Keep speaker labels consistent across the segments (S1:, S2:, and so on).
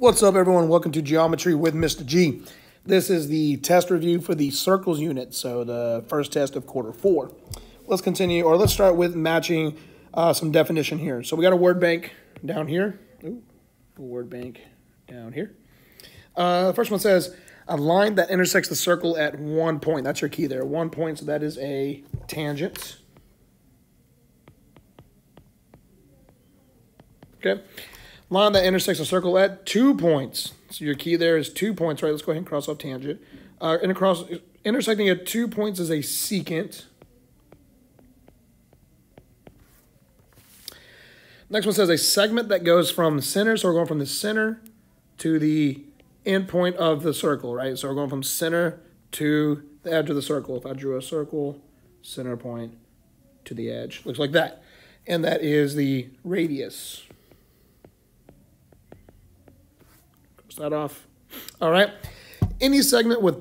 S1: What's up, everyone? Welcome to Geometry with Mr. G. This is the test review for the circles unit, so the first test of quarter 4. Let's continue, or let's start with matching some definition here. So we got a word bank down here. Ooh, a word bank down here. The first one says, a line that intersects the circle at one point. That's your key there, 1 point, so that is a tangent. Okay. Line that intersects a circle at 2 points. So your key there is 2 points, right? Let's go ahead and cross off tangent. Intersecting at 2 points is a secant. Next one says a segment that goes from the center. So we're going from the center to the end point of the circle, right? So we're going from center to the edge of the circle. If I drew a circle, center point to the edge. Looks like that. And that is the radius. That off. All right. Any segment with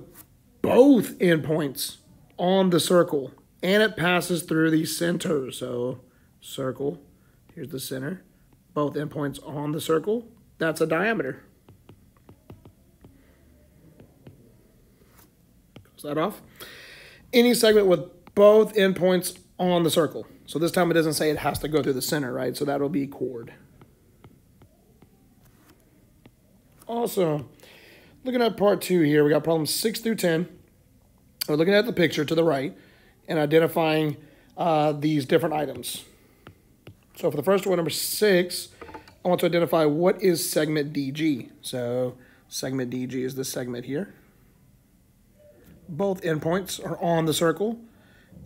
S1: both endpoints on the circle and it passes through the center. So circle, here's the center, both endpoints on the circle. That's a diameter. Close that off. Any segment with both endpoints on the circle. So this time it doesn't say it has to go through the center, right? So that'll be chord. Awesome. Looking at part 2 here, we got problems 6 through 10. We're looking at the picture to the right and identifying these different items. So for the first one, number 6, I want to identify what is segment DG. So segment DG is this segment here. Both endpoints are on the circle,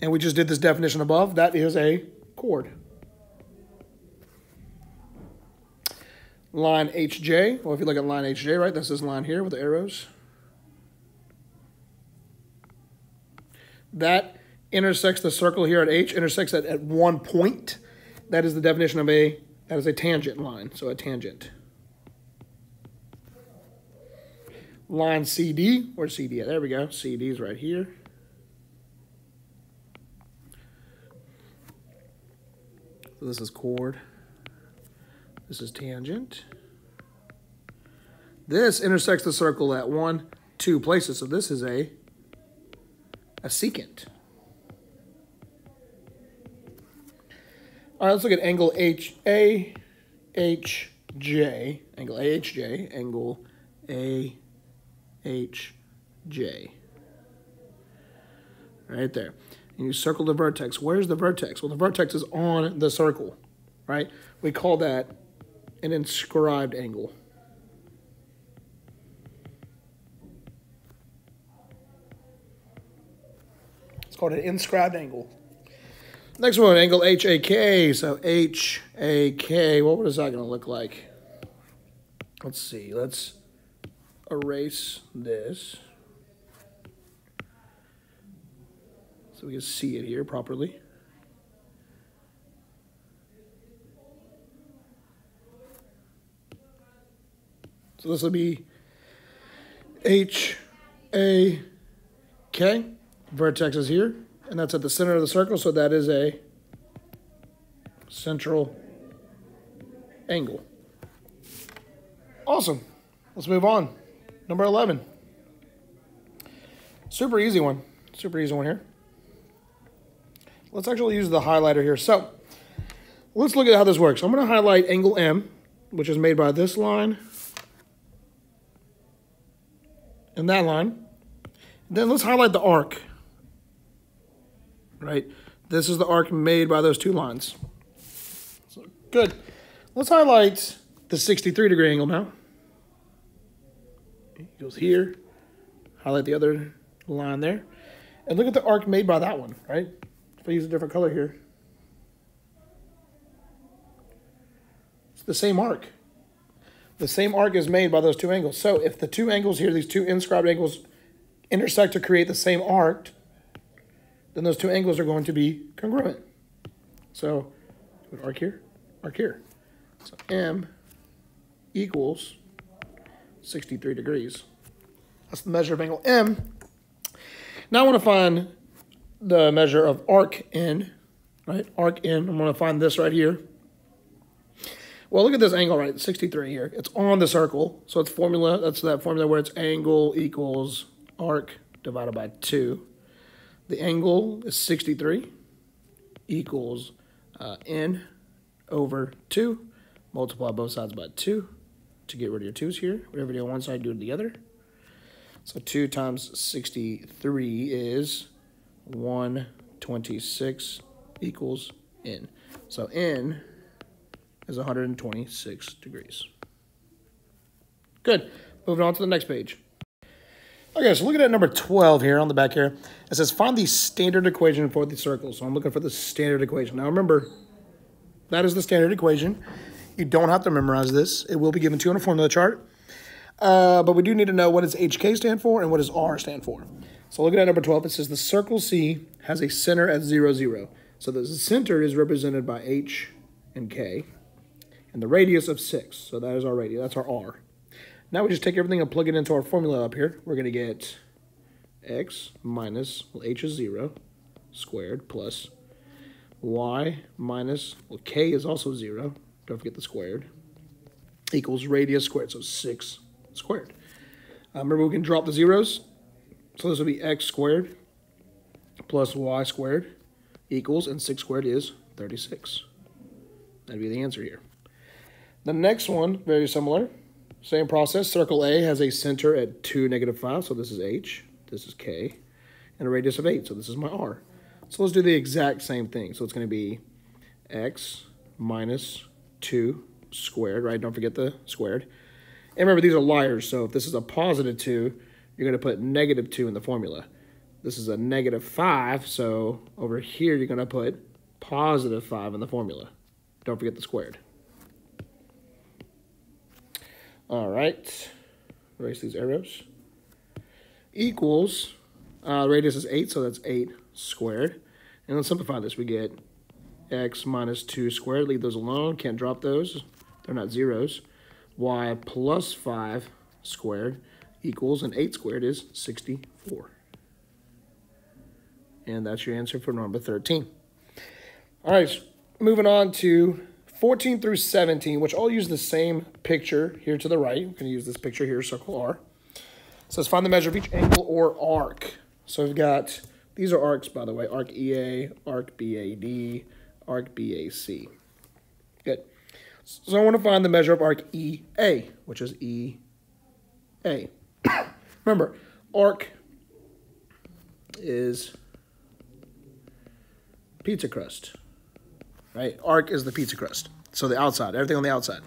S1: and we just did this definition above. That is a chord. Line HJ, well, if you look at line HJ, right, that's this line here with the arrows. That intersects the circle here at H, intersects at 1 point. That is the definition of that is a tangent line, so a tangent. Line CD, where's CD at? There we go, CD is right here. So this is chord. This is tangent. This intersects the circle at 1, 2 places. So this is a secant. All right, let's look at angle AHJ. Angle AHJ. Angle AHJ. Right there. And you circle the vertex. Where's the vertex? Well, the vertex is on the circle, right? We call that an inscribed angle. It's called an inscribed angle. Next one, angle HAK. So HAK, what is that going to look like? Let's see. Let's erase this so we can see it here properly. So this will be HAK. Vertex is here, and that's at the center of the circle, so that is a central angle. Awesome. Let's move on. Number 11. Super easy one. Super easy one here. Let's actually use the highlighter here. So let's look at how this works. I'm going to highlight angle M, which is made by this line and that line. Then let's highlight the arc, right? This is the arc made by those two lines. So, good. Let's highlight the 63-degree angle now. It goes here. Highlight the other line there. And look at the arc made by that one, right? If I use a different color here. It's the same arc. The same arc is made by those two angles. So if the two angles here, these two inscribed angles, intersect to create the same arc, then those two angles are going to be congruent. So arc here, arc here. So M equals 63 degrees. That's the measure of angle M. Now I want to find the measure of arc N, right? Arc N, I'm going to find this right here. Well, look at this angle, right? 63 here. It's on the circle. So it's formula. That's that formula where it's angle equals arc divided by 2. The angle is 63 equals n over 2. Multiply both sides by 2 to get rid of your 2's here. Whatever you do on one side, do it the other. So 2 times 63 is 126 equals n. So n is 126 degrees. Good. Moving on to the next page. Okay, so looking at number 12 here on the back here, it says find the standard equation for the circle. So I'm looking for the standard equation. Now remember, that is the standard equation. You don't have to memorize this. It will be given to you on a formula chart. But we do need to know what does HK stand for and what does R stand for. So looking at number 12, it says the circle C has a center at 0, 0. So the center is represented by H and K, and the radius of 6. So that is our radius. That's our R. Now we just take everything and plug it into our formula up here. We're going to get x minus, well, H is 0, squared, plus y minus, well, K is also 0. Don't forget the squared, equals radius squared, so 6 squared. Remember, we can drop the zeros. So this will be x squared plus y squared equals, and 6 squared is 36. That'd be the answer here. The next one, very similar. Same process. Circle A has a center at 2, -5. So this is H. This is K. And a radius of 8. So this is my R. So let's do the exact same thing. So it's going to be x minus 2 squared, right? Don't forget the squared. And remember, these are liars, so if this is a positive 2, you're going to put -2 in the formula. This is a -5, so over here you're going to put +5 in the formula. Don't forget the squared. All right, erase these arrows. Equals, radius is 8, so that's 8 squared. And let's simplify this. We get x minus 2 squared. Leave those alone, can't drop those. They're not zeros. Y plus 5 squared equals, and 8 squared is 64. And that's your answer for number 13. All right, moving on to 14 through 17, which all use the same picture here to the right. We're going to use this picture here, circle R. So let's find the measure of each angle or arc. So we've got, these are arcs, by the way, arc EA, arc BAD, arc BAC. Good. So I want to find the measure of arc EA, which is EA. Remember, arc is pizza crust, right? Arc is the pizza crust. So the outside, everything on the outside.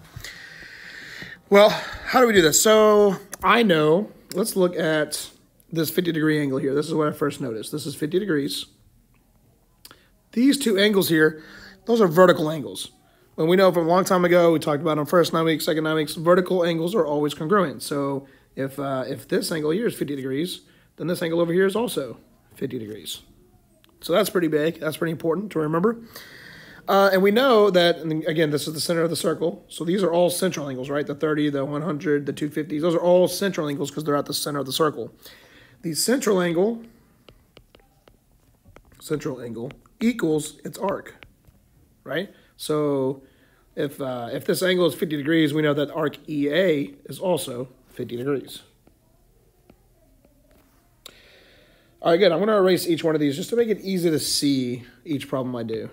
S1: Well, how do we do this? So I know, let's look at this 50-degree angle here. This is what I first noticed. This is 50 degrees. These two angles here, those are vertical angles. And we know from a long time ago, we talked about on first 9 weeks, second 9 weeks, vertical angles are always congruent. So if this angle here is 50 degrees, then this angle over here is also 50 degrees. So that's pretty big. That's pretty important to remember. And we know that, and again, this is the center of the circle. So these are all central angles, right? The 30, the 100, the 250. Those are all central angles because they're at the center of the circle. The central angle equals its arc, right? So if this angle is 50 degrees, we know that arc EA is also 50 degrees. All right, good. I'm going to erase each one of these just to make it easy to see each problem I do.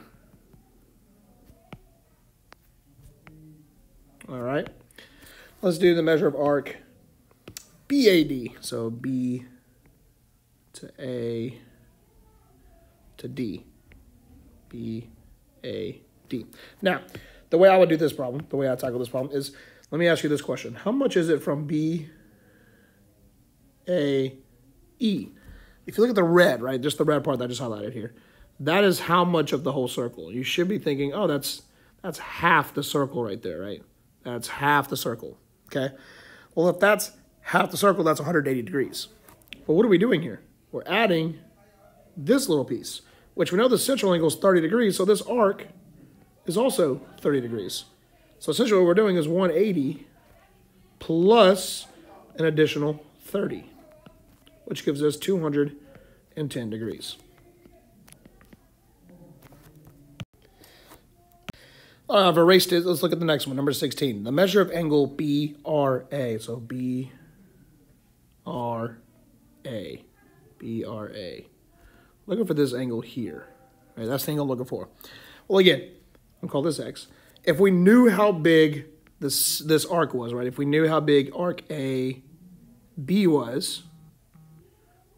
S1: All right. Let's do the measure of arc BAD. So B to A to D. B, A, D. Now, the way I would do this problem, the way I tackle this problem is, let me ask you this question. How much is it from B, A, E? If you look at the red, right, just the red part that I just highlighted here, that is how much of the whole circle. You should be thinking, oh, that's half the circle right there, right? That's half the circle, okay? Well, if that's half the circle, that's 180 degrees. But what are we doing here? We're adding this little piece, which we know the central angle is 30 degrees, so this arc is also 30 degrees. So essentially what we're doing is 180 plus an additional 30, which gives us 210 degrees. I've erased it. Let's look at the next one, number 16. The measure of angle BRA. So BRA. BRA. Looking for this angle here. Right, that's the angle I'm looking for. Well, again, I'll call this X. If we knew how big this arc was, right? If we knew how big arc AB was,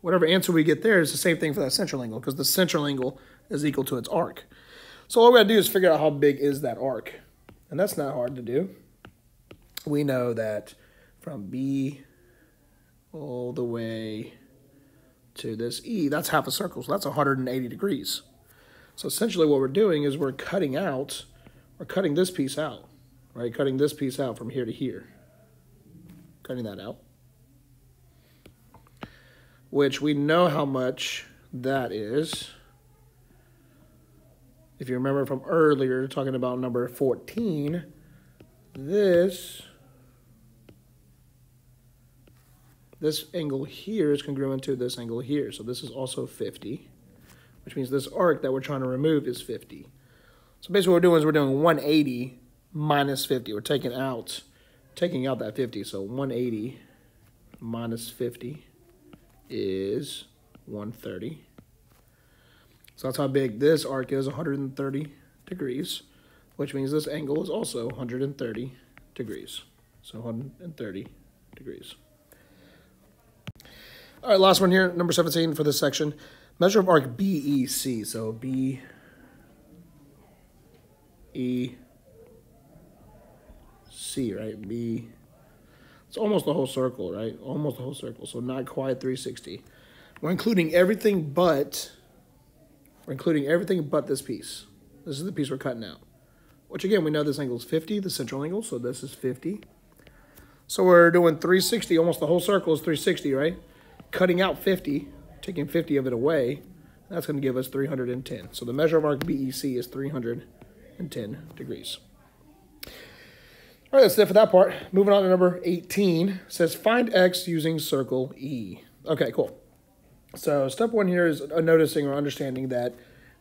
S1: whatever answer we get there is the same thing for that central angle, because the central angle is equal to its arc. So all we gotta do is figure out how big is that arc. And that's not hard to do. We know that from B all the way to this E, that's half a circle, so that's 180 degrees. So essentially what we're doing is we're cutting this piece out, right? Cutting this piece out from here to here. Cutting that out. Which we know how much that is. If you remember from earlier, talking about number 14, this angle here is congruent to this angle here. So this is also 50, which means this arc that we're trying to remove is 50. So basically what we're doing is we're doing 180 minus 50. We're taking out that 50. So 180 minus 50 is 130. So that's how big this arc is, 130 degrees, which means this angle is also 130 degrees. So 130 degrees. All right, last one here, number 17 for this section. Measure of arc BEC. So BEC. Right? B. It's almost the whole circle, right? Almost the whole circle. So not quite 360. We're including everything but this piece. This is the piece we're cutting out. Which again, we know this angle is 50, the central angle, so this is 50. So we're doing 360, almost the whole circle is 360, right? Cutting out 50, taking 50 of it away, that's going to give us 310. So the measure of arc BEC is 310 degrees. All right, that's it for that part. Moving on to number 18. It says find X using circle E. Okay, cool. So step one here is noticing or understanding that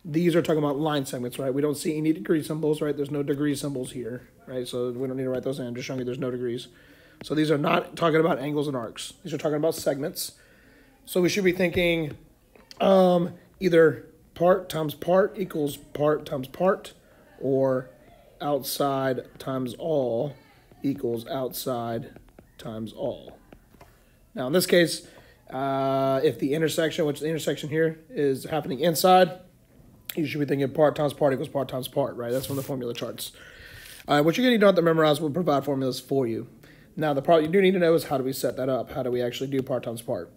S1: these are talking about line segments, right? We don't see any degree symbols, right? There's no degree symbols here, right? So we don't need to write those in. I'm just showing you there's no degrees. So these are not talking about angles and arcs. These are talking about segments. So we should be thinking either part times part equals part times part, or outside times all equals outside times all. Now in this case, if the intersection, which the intersection here is happening inside, you should be thinking part times part equals part times part, right? That's from the formula charts. What you're going to don't have to memorize will provide formulas for you. Now, the part you do need to know is how do we set that up? How do we actually do part times part?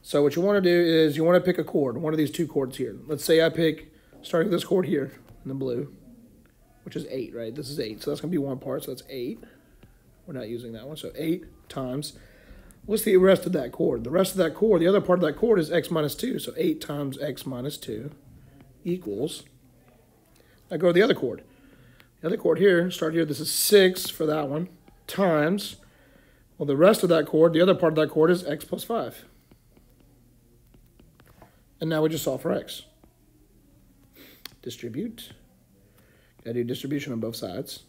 S1: So what you want to do is you want to pick a chord, one of these two chords here. Let's say I pick, starting with this chord here in the blue, which is 8, right? This is 8, so that's going to be one part, so that's 8. We're not using that one, so 8 times. What's the rest of that chord? The rest of that chord, the other part of that chord is x minus 2, so 8 times x minus 2 equals, I go to the other chord. The other chord here, start here, this is 6 for that one, times, well, the rest of that chord, the other part of that chord is x plus 5. And now we just solve for x. Distribute. Gotta do distribution on both sides.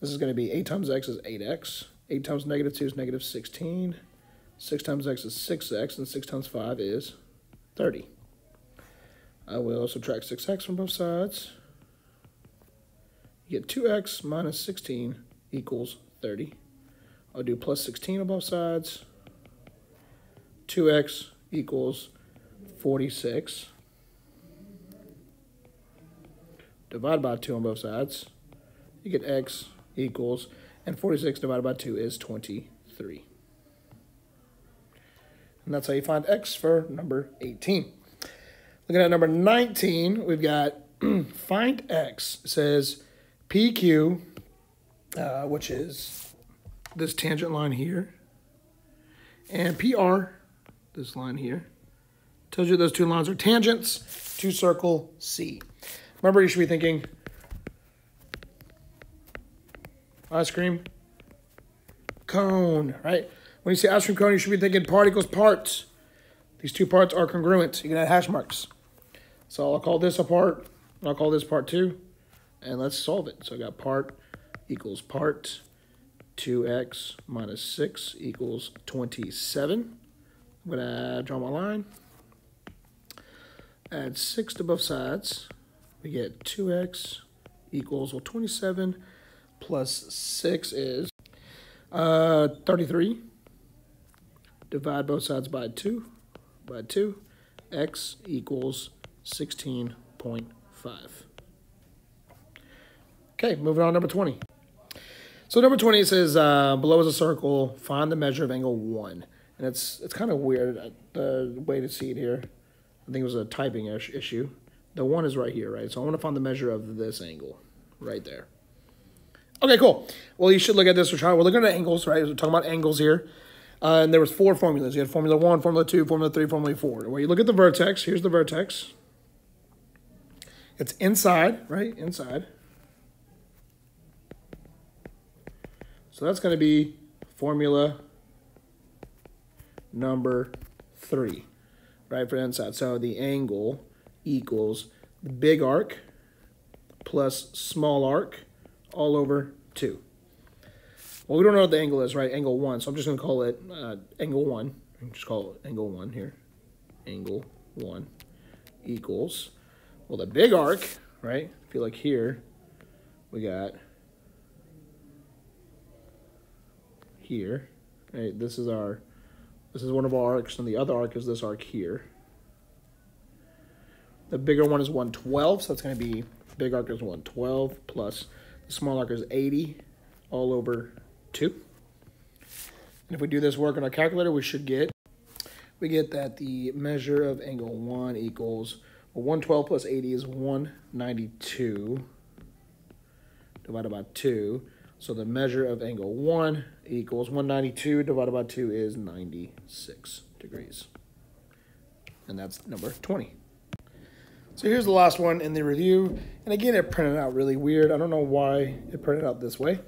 S1: This is going to be 8 times x is 8x. 8 times negative 2 is negative 16. 6 times x is 6x. And 6 times 5 is 30. I will subtract 6x from both sides. You get 2x minus 16 equals 30. I'll do plus 16 on both sides. 2x equals 46. Divide by 2 on both sides. You get x equals, and 46 divided by 2 is 23. And that's how you find x for number 18. Looking at number 19, we've got find x. It says PQ, which is this tangent line here, and PR, this line here. Tells you those two lines are tangents to circle C. Remember, you should be thinking ice cream cone, right? When you say ice cream cone, you should be thinking part equals part. These two parts are congruent. You can add hash marks. So I'll call this a part, and I'll call this part 2, and let's solve it. So I got part equals part. 2x minus 6 equals 27. I'm going to draw my line. Add 6 to both sides. We get 2x equals, well, 27 plus 6 is 33. Divide both sides by 2. X equals 16.5. Okay, moving on to number 20. So number 20 says, below is a circle, find the measure of angle 1. And it's kind of weird, the way to see it here. I think it was a typing issue. The 1 is right here, right? So I want to find the measure of this angle right there. Okay, cool. Well, you should look at this. We're looking at angles, right? We're talking about angles here. And there was 4 formulas. You had formula 1, formula 2, formula 3, formula 4. Where you look at the vertex, here's the vertex. It's inside, right? Inside. So that's going to be formula number 3, right, for the inside. So the angle equals the big arc plus small arc all over 2. Well, we don't know what the angle is, right? Angle 1. So I'm just going to call it angle 1. Just call it angle 1 here. Angle 1 equals, well, the big arc, right? If you look here, we got here, right? This is one of our arcs, and the other arc is this arc here. The bigger one is 112, so it's going to be, big arc is 112 plus the small arc is 80 all over 2. And if we do this work on our calculator, we get that the measure of angle 1 equals, well, 112 plus 80 is 192 divided by 2. So the measure of angle 1 equals 192 divided by 2 is 96 degrees. And that's number 20. So here's the last one in the review. And again, it printed out really weird. I don't know why it printed out this way.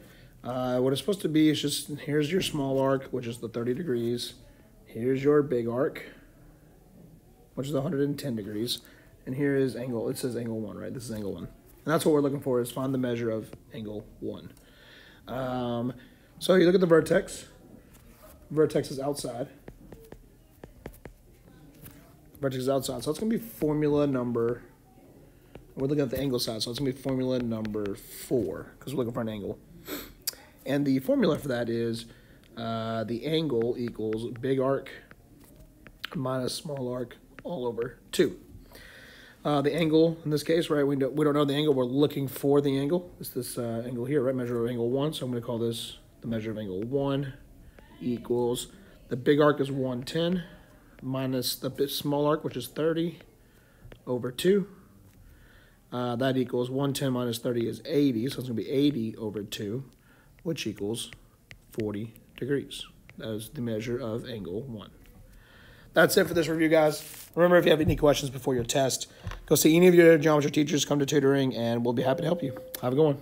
S1: What it's supposed to be is just, here's your small arc, which is the 30 degrees. Here's your big arc, which is 110 degrees. And here is angle, it says angle 1, right? This is angle 1. And that's what we're looking for, is find the measure of angle 1. So you look at the vertex. Vertex is outside. Vertex is outside. So it's going to be formula number, we're looking at the angle side, so it's going to be formula number 4, because we're looking for an angle. And the formula for that is the angle equals big arc minus small arc all over 2. The angle, in this case, right, we don't know the angle. We're looking for the angle. It's this angle here, right, measure of angle 1. So I'm going to call this the measure of angle 1 equals, the big arc is 110 minus the small arc, which is 30 over 2. That equals 110 minus 30 is 80. So it's going to be 80 over 2, which equals 40 degrees. That is the measure of angle 1. That's it for this review, guys. Remember, if you have any questions before your test, go see any of your geometry teachers, come to tutoring, and we'll be happy to help you. Have a good one.